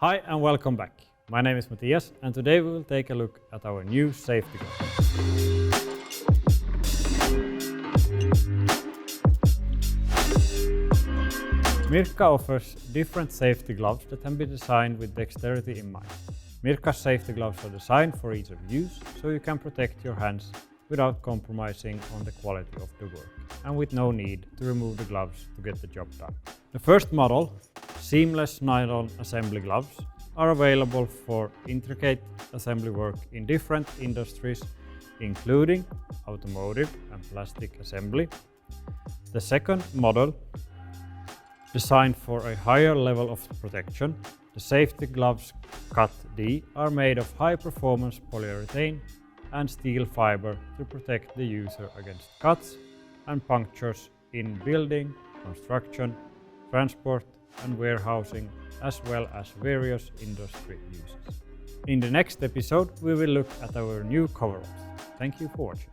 Hi and welcome back. My name is Matthias and today we will take a look at our new safety gloves. Mirka offers different safety gloves that can be designed with dexterity in mind. Mirka's safety gloves are designed for ease of use, so you can protect your hands without compromising on the quality of the work, and with no need to remove the gloves to get the job done. The first model, seamless nylon assembly gloves, are available for intricate assembly work in different industries, including automotive and plastic assembly. The second model, designed for a higher level of protection, the safety gloves Cut D are made of high-performance polyurethane and steel fiber to protect the user against cuts and punctures in building, construction, transport and warehousing, as well as various industry uses. In the next episode, we will look at our new cover-ups. Thank you for watching.